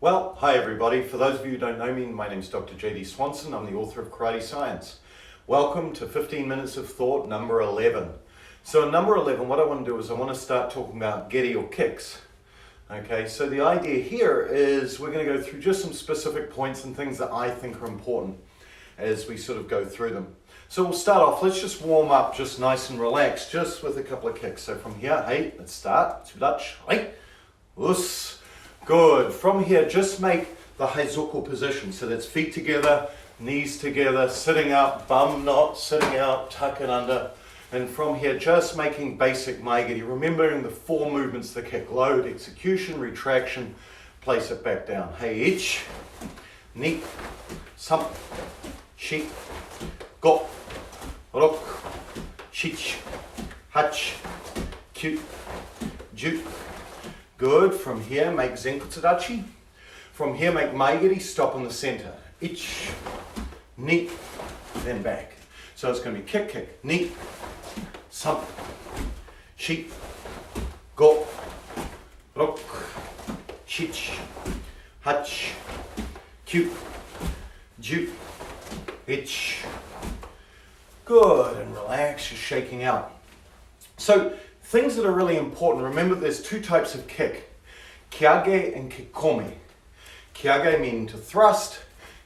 Well, hi everybody. For those of you who don't know me, my name is Dr. J.D. Swanson. I'm the author of Karate Science. Welcome to 15 Minutes of Thought, number 11. So in number 11, what I want to do is I want to start talking about geri or kicks. Okay, so the idea here is we're going to go through just some specific points and things that I think are important as we sort of go through them. So we'll start off, let's just warm up just nice and relaxed, just with a couple of kicks. So from here, hey, let's start. Tsudachi, hey, us. Good. From here, just make the haizoku position. So that's feet together, knees together, sitting up, bum not, sitting out, tuck it under. And from here, just making basic Mae Geri, remembering the four movements of the kick: load, execution, retraction, place it back down. Hey, ich, ni, sam, shi, go, rok, shich, hach, kyu, ju. Good. From here, make zenkutsudachi. From here, make Mae Geri, stop in the center. Ich, ni, then back. So it's going to be kick, kick, ni, sam, shi, go, rok, shich, hach, kyu, ju, ich. Good. And relax, just shaking out. So, things that are really important, remember there's two types of kick, kiage and kikome. Kiage meaning to thrust,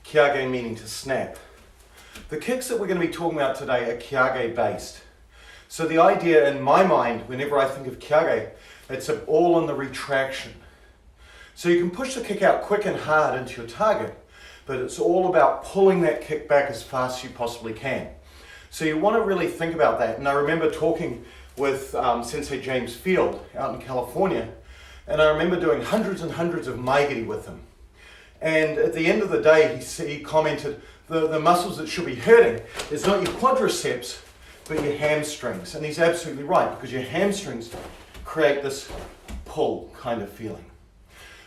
kiage meaning to snap. The kicks that we're going to be talking about today are kiage based. So the idea in my mind, whenever I think of kiage, it's all in the retraction. So you can push the kick out quick and hard into your target, but it's all about pulling that kick back as fast as you possibly can. So you want to really think about that. And I remember talking with Sensei James Field out in California, and I remember doing hundreds and hundreds of Mae Geri with him. And at the end of the day, he commented, the muscles that should be hurting is not your quadriceps, but your hamstrings. And he's absolutely right, because your hamstrings create this pull kind of feeling.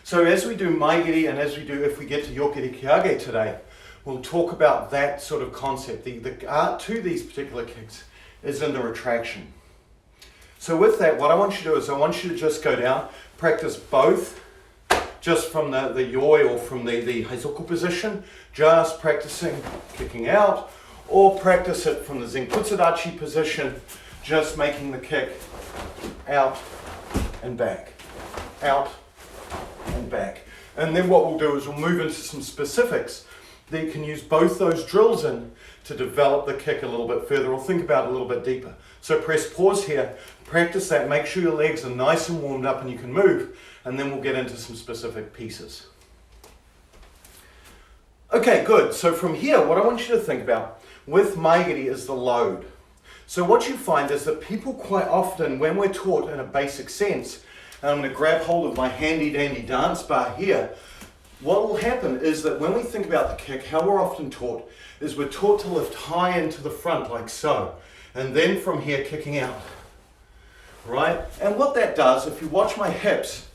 So as we do Mae Geri, and as we do, if we get to Yokeri Kiage today, we'll talk about that sort of concept. The art to these particular kicks is in the retraction. So with that, what I want you to do is I want you to just go down, practice both, just from the yoi or from the haizoku position, just practicing kicking out, or practice it from the zenkutsudachi position, just making the kick out and back, out and back. And then what we'll do is we'll move into some specifics that you can use both those drills in to develop the kick a little bit further, or think about it a little bit deeper. So press pause here, practice that, make sure your legs are nice and warmed up and you can move, and then we'll get into some specific pieces. Okay, good. So from here, what I want you to think about with Mae Geri is the load. So what you find is that people quite often, when we're taught in a basic sense, and I'm going to grab hold of my handy dandy dance bar here, what will happen is that when we think about the kick, how we're often taught is we're taught to lift high into the front like so, and then from here kicking out, right? And what that does, if you watch my hips,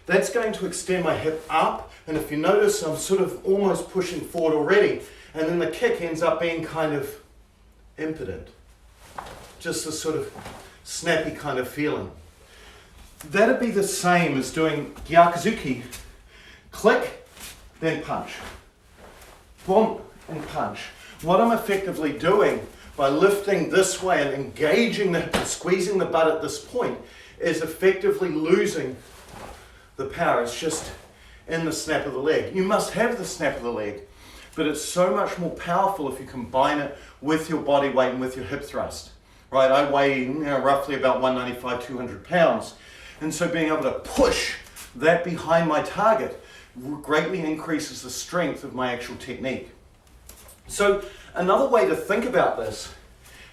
that's going to extend my hip up, and if you notice, I'm sort of almost pushing forward already, and then the kick ends up being kind of impotent, just a sort of snappy kind of feeling. That'd be the same as doing gyakuzuki, click, then punch, boom, and punch. What I'm effectively doing by lifting this way and engaging the hip and squeezing the butt at this point is effectively losing the power. It's just in the snap of the leg. You must have the snap of the leg, but it's so much more powerful if you combine it with your body weight and with your hip thrust. Right, I weigh roughly about 195, 200 pounds. And so being able to push that behind my target greatly increases the strength of my actual technique. So another way to think about this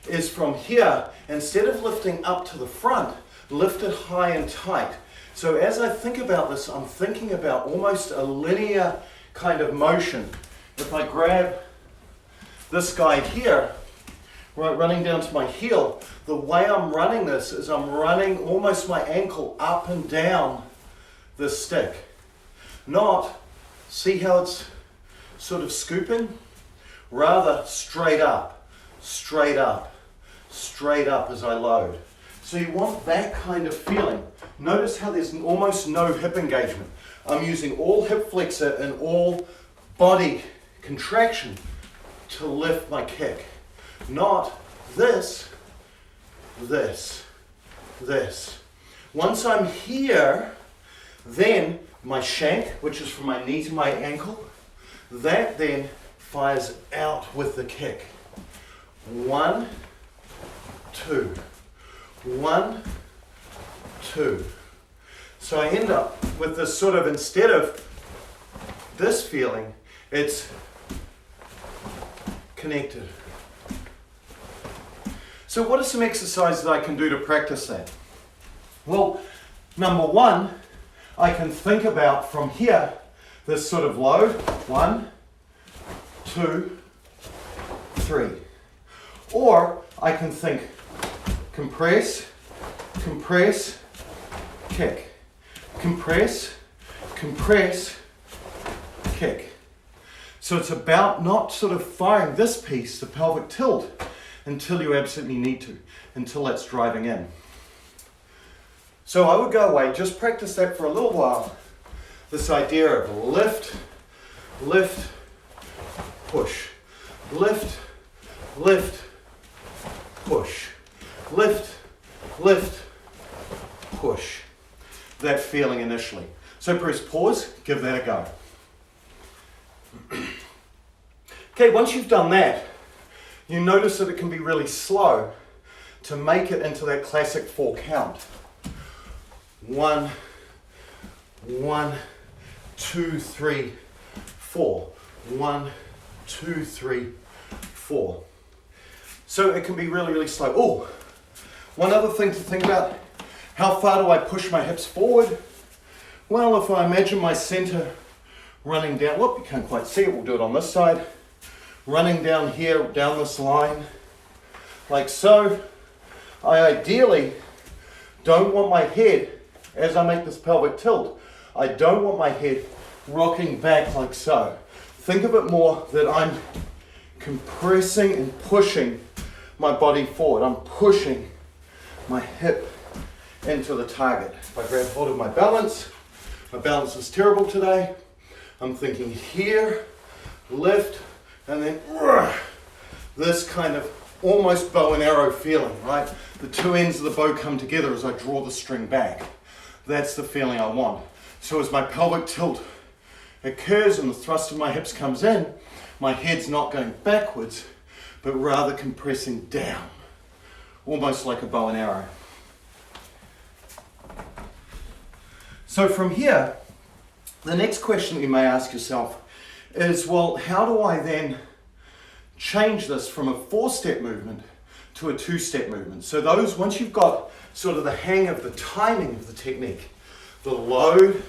is from here, instead of lifting up to the front, lift it high and tight. So as I think about this, I'm thinking about almost a linear kind of motion. If I grab this guy here, right, running down to my heel, the way I'm running this is I'm running almost my ankle up and down this stick. Not, see how it's sort of scooping? Rather straight up, straight up, straight up as I load. So you want that kind of feeling. Notice how there's almost no hip engagement. I'm using all hip flexor and all body contraction to lift my kick. Not this, this, this. Once I'm here, then my shank, which is from my knee to my ankle, that then fires out with the kick. 1, 2. 1, 2. So I end up with this sort of, instead of this feeling, it's connected. So what are some exercises that I can do to practice that? Well, number one, I can think about from here, this sort of load, 1, 2, 3. Or I can think compress, compress, kick. Compress, compress, kick. So it's about not sort of firing this piece, the pelvic tilt, until you absolutely need to, until that's driving in. So I would go away, just practice that for a little while. This idea of lift, lift, push. Lift, lift, push. Lift, lift, push. That feeling initially. So press pause, give that a go. Okay, once you've done that, you notice that it can be really slow to make it into that classic 4 count. 1, 1, 2, 3, 4. 1, 2, 3, 4. So it can be really, really slow. Oh, one other thing to think about, how far do I push my hips forward? Well, if I imagine my center running down, whoop, you can't quite see it, we'll do it on this side. Running down here, down this line, like so. I ideally don't want my head, as I make this pelvic tilt, I don't want my head rocking back like so. Think of it more that I'm compressing and pushing my body forward. I'm pushing my hip into the target. If I grab hold of my balance is terrible today. I'm thinking here, lift, and then this kind of almost bow and arrow feeling, right? The two ends of the bow come together as I draw the string back. That's the feeling I want. So as my pelvic tilt occurs and the thrust of my hips comes in, my head's not going backwards, but rather compressing down, almost like a bow and arrow. So from here, the next question you may ask yourself is, well, how do I then change this from a 4-step movement to a 2-step movement? So those, once you've got sort of the hang of the timing of the technique, the load,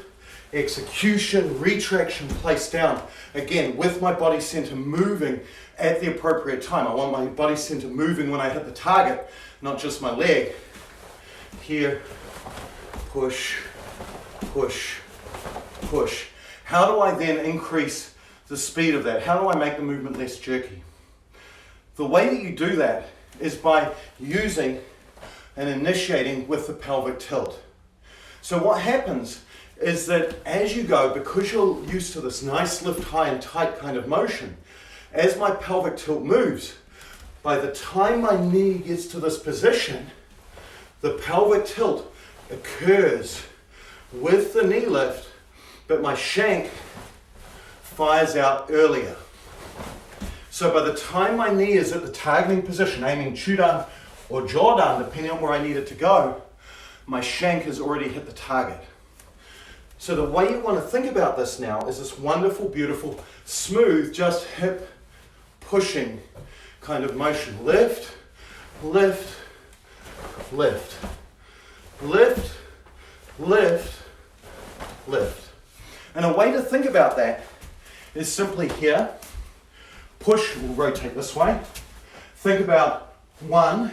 execution, retraction, place down, again, with my body center moving at the appropriate time. I want my body center moving when I hit the target, not just my leg. Here, push, push, push. How do I then increase the speed of that? How do I make the movement less jerky? The way that you do that is by using and initiating with the pelvic tilt. So what happens is that as you go, because you're used to this nice lift high and tight kind of motion, as my pelvic tilt moves, by the time my knee gets to this position, the pelvic tilt occurs with the knee lift, but my shank fires out earlier. So by the time my knee is at the targeting position, aiming chudan or jodan, depending on where I need it to go, my shank has already hit the target. So the way you want to think about this now is this wonderful, beautiful, smooth, just hip pushing kind of motion. Lift, lift, lift, lift, lift, lift. And a way to think about that is simply here, push, we'll rotate this way. Think about 1,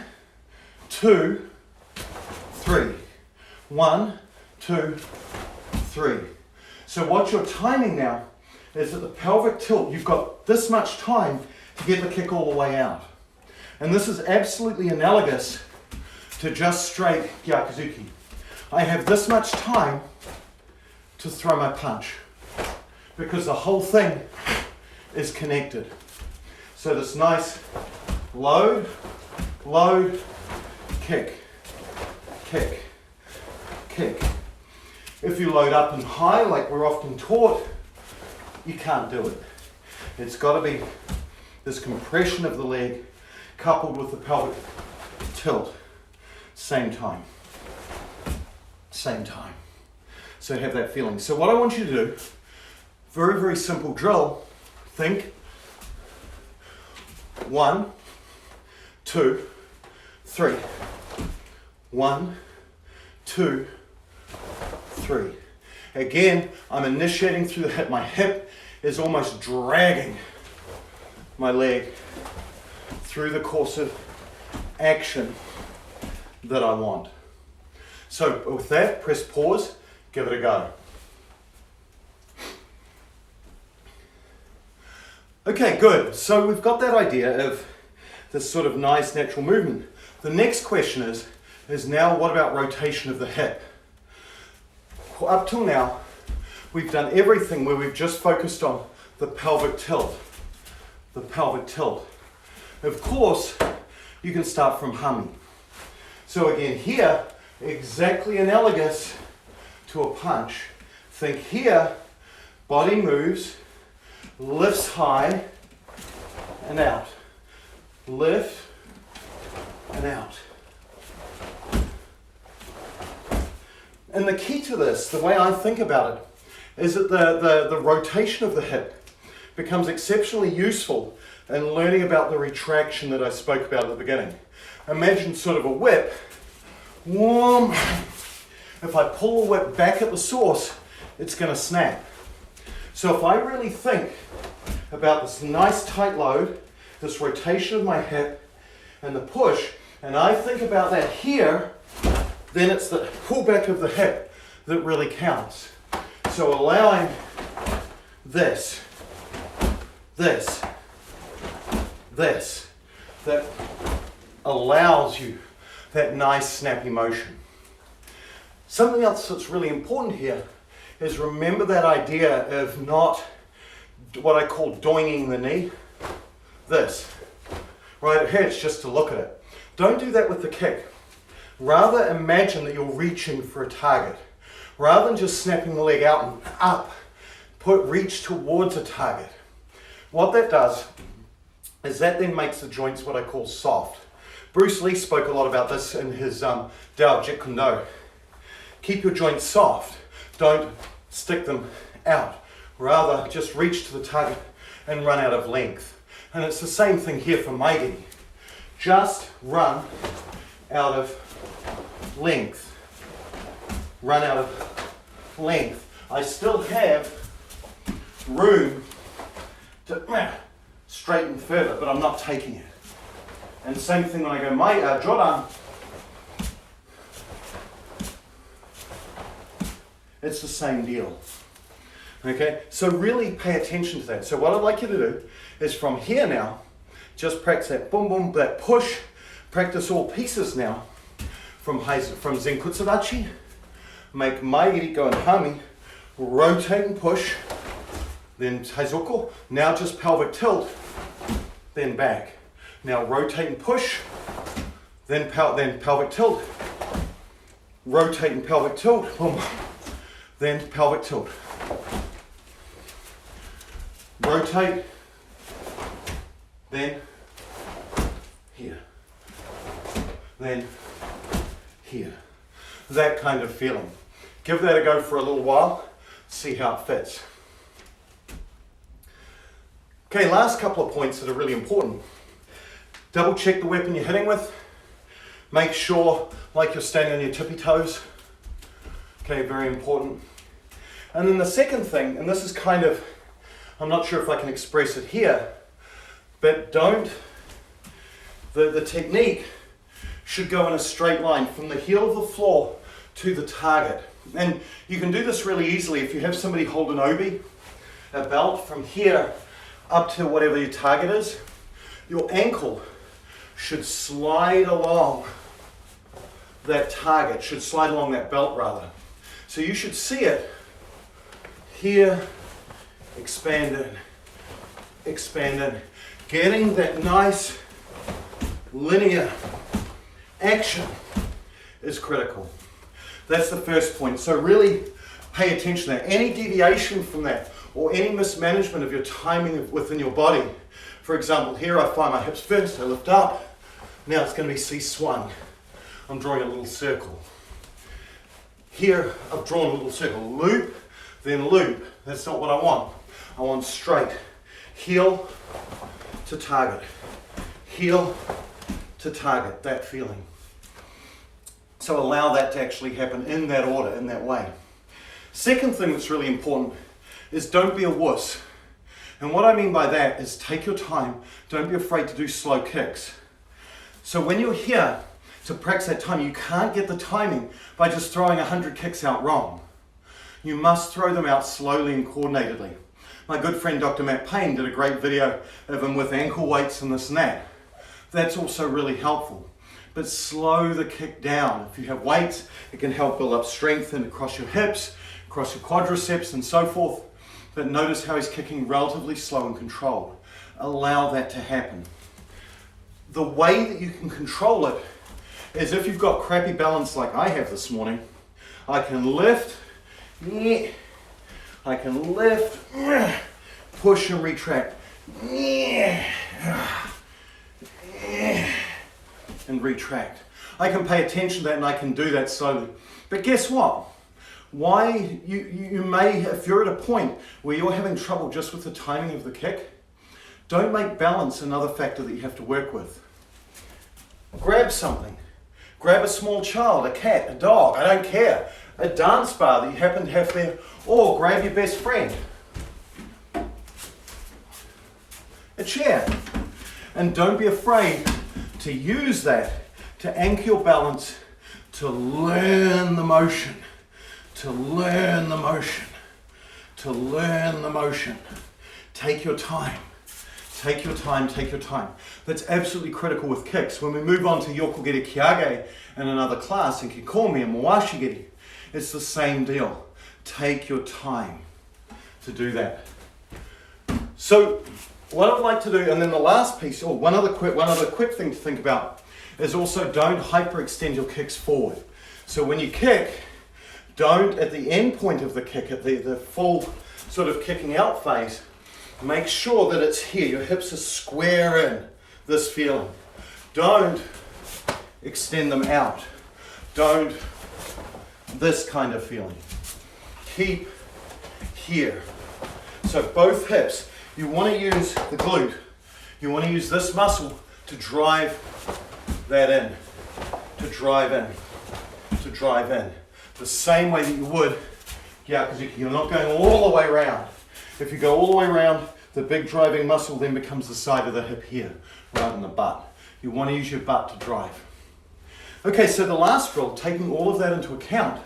2, 3. 1, 2, 3. So what you're timing now is that the pelvic tilt, you've got this much time to get the kick all the way out. And this is absolutely analogous to just straight Gyakuzuki. I have this much time to throw my punch because the whole thing is connected. So this nice load, load, kick, kick, kick. If you load up and high like we're often taught, you can't do it. It's got to be this compression of the leg coupled with the pelvic tilt. Same time. Same time. So have that feeling. So what I want you to do, very, very simple drill. Think 1, 2, 3. 1, 2, 3. Again, I'm initiating through the hip. My hip is almost dragging my leg through the course of action that I want. So with that, press pause, give it a go. Okay, good. So we've got that idea of this sort of nice natural movement. The next question is now what about rotation of the hip? Up till now, we've done everything where we've just focused on the pelvic tilt. The pelvic tilt. Of course, you can start from humming. So again, here, exactly analogous to a punch. Think here, body moves, lifts high and out. Lift and out. And the key to this, the way I think about it, is that the rotation of the hip becomes exceptionally useful in learning about the retraction that I spoke about at the beginning. Imagine sort of a whip. If I pull the whip back at the source, it's going to snap. So if I really think about this nice tight load, this rotation of my hip, and the push, and I think about that here, then it's the pullback of the hip that really counts. So allowing this, that allows you that nice snappy motion. Something else that's really important here is remember that idea of not what I call doinging the knee. This, right? It hurts just to look at it. Don't do that with the kick. Rather imagine that you're reaching for a target. Rather than just snapping the leg out and up, reach towards a target. What that does is that then makes the joints what I call soft. Bruce Lee spoke a lot about this in his Tao Jeet Kune Do. Keep your joints soft. Don't stick them out. Rather, just reach to the target and run out of length. And it's the same thing here for Mae Geri. Just run out of length. Run out of length. I still have room to straighten further, but I'm not taking it. And same thing when I go Jodan. It's the same deal. Okay, so really pay attention to that. So what I'd like you to do is from here now, just practice that boom boom, that push. Practice all pieces now from Zenkutsudachi. Make Mae Geri go in hami, rotate and push, then Taizoko. Now just pelvic tilt, then back. Now rotate and push, then pelvic tilt. Rotate and pelvic tilt, boom. Then pelvic tilt. Rotate, then here, then here. That kind of feeling. Give that a go for a little while, see how it fits. Okay, last couple of points that are really important. Double check the weapon you're hitting with. Make sure like you're standing on your tippy toes. Okay, very important. And then the second thing, and this is kind of, I'm not sure if I can express it here, but the technique should go in a straight line from the heel of the floor to the target. And you can do this really easily if you have somebody hold an obi, a belt from here up to whatever your target is. Your ankle should slide along that target, should slide along that belt rather. So you should see it here, expand in, getting that nice linear action is critical. That's the first point. So really pay attention to that. Any deviation from that or any mismanagement of your timing within your body. For example, here I find my hips first, I lift up. Now it's going to be C-swung. I'm drawing a little circle. Here I've drawn a little circle. Loop, then loop. That's not what I want. I want straight. Heel to target. Heel to target, that feeling. So allow that to actually happen in that order, in that way. Second thing that's really important is don't be a wuss. And what I mean by that is take your time. Don't be afraid to do slow kicks. So when you're here to practice that time, you can't get the timing by just throwing 100 kicks out wrong. You must throw them out slowly and coordinatedly. My good friend Dr. Matt Payne did a great video of him with ankle weights and this and that. That's also really helpful. But slow the kick down. If you have weights, it can help build up strength and across your hips, across your quadriceps and so forth. But notice how he's kicking relatively slow and controlled. Allow that to happen. The way that you can control it is if you've got crappy balance like I have this morning, I can lift, I can lift, push and retract, and retract. I can pay attention to that and I can do that slowly. But guess what? Why you may, if you're at a point where you're having trouble just with the timing of the kick, don't make balance another factor that you have to work with. Grab something. Grab a small child, a cat, a dog, I don't care. A dance bar that you happen to have there, or grab your best friend. A chair. And don't be afraid to use that to anchor your balance, to learn the motion, to learn the motion, to learn the motion. Take your time. Take your time, take your time. That's absolutely critical with kicks. When we move on to Yokogeri Kyage in another class, in Kikomi and Mawashigiri, it's the same deal. Take your time to do that. So what I'd like to do, and then the last piece, or one other quick thing to think about, is also don't hyperextend your kicks forward. So when you kick, don't at the end point of the kick, at the full sort of kicking out phase, make sure that it's here. Your hips are square in this feeling. Don't extend them out. Don't this kind of feeling. Keep here. So both hips, you want to use the glute. You want to use this muscle to drive that in, to drive in, to drive in. The same way that you would, because you're not going all the way around. If you go all the way around, the big driving muscle then becomes the side of the hip here, rather than the butt. You want to use your butt to drive. Okay, so the last drill, taking all of that into account,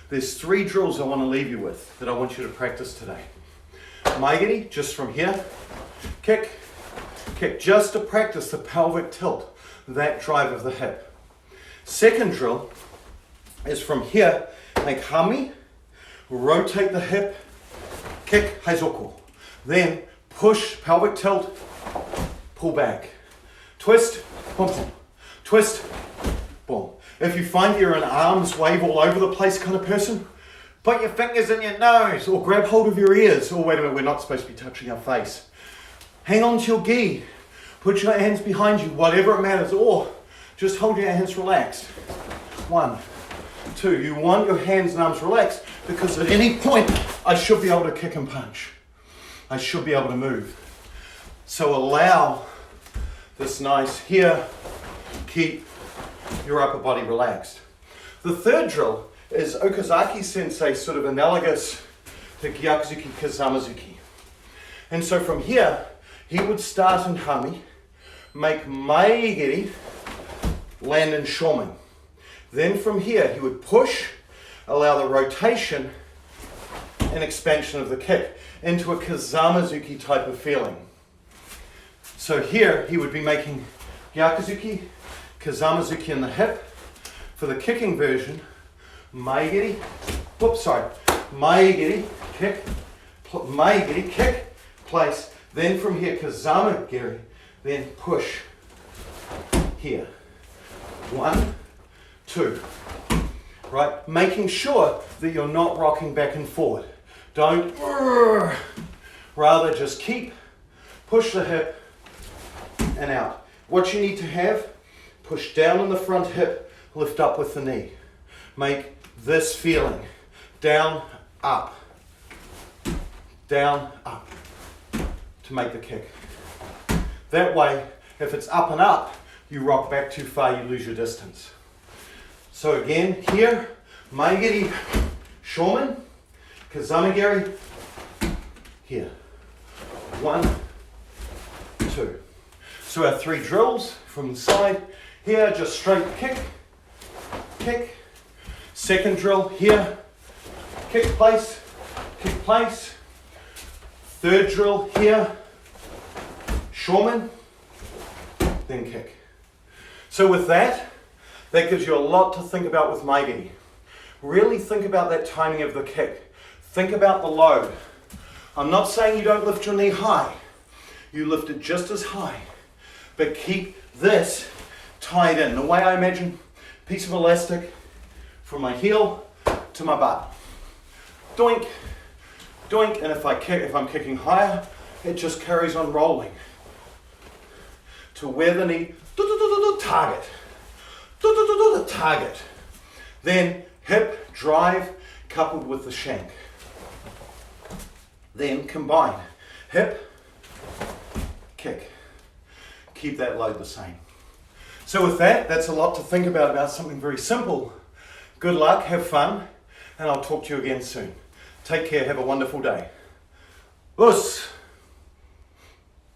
there's 3 drills I want to leave you with that I want you to practice today. Mae Geri, just from here, kick, kick, just to practice the pelvic tilt, that drive of the hip. Second drill is from here, make hami, rotate the hip, kick, haizoko. Then push, pelvic tilt, pull back. Twist, boom, boom. Twist, boom. If you find you're an arms wave all over the place kind of person, put your fingers in your nose or grab hold of your ears. Oh, wait a minute, we're not supposed to be touching our face. Hang on to your gi. Put your hands behind you, whatever it matters, or just hold your hands relaxed. 1, 2. You want your hands and arms relaxed because at any point I should be able to kick and punch. I should be able to move. So allow this nice here, keep your upper body relaxed. The third drill is Okazaki sensei, sort of analogous to Gyakuzuki Kazamazuki. And so from here, he would start in hami, make Mae Geri, land in shomen. Then from here, he would push, allow the rotation and expansion of the kick into a Kazamazuki type of feeling. So here, he would be making Gyakuzuki, Kazamazuki in the hip. For the kicking version, Mae Geri, Mae Geri, kick, Mae Geri, kick, place. Then from here, Okazaki Geri, then push here. 1, 2. Right? Making sure that you're not rocking back and forward. Don't, rather just keep, push the hip and out. What you need to have, push down on the front hip, lift up with the knee. Make this feeling, down, up, to make the kick. That way, if it's up and up, you rock back too far, you lose your distance. So again, here, Mae Geri, Shomen, Okazaki Geri, here. 1, 2. So our 3 drills from the side. Here, just straight kick, kick. Second drill here, kick place, kick place. Third drill here, Shomen, then kick. So with that gives you a lot to think about with Mae Geri. Really think about that timing of the kick. Think about the load. I'm not saying you don't lift your knee high. You lift it just as high, but keep this tied in. The way I imagine a piece of elastic from my heel to my butt. Doink, doink, and if I'm kicking higher, it just carries on rolling to where the knee, target, target. Then hip drive coupled with the shank. Then combine hip, kick. Keep that load the same. So with that, that's a lot to think about something very simple. Good luck, have fun, and I'll talk to you again soon. Take care, have a wonderful day. Us!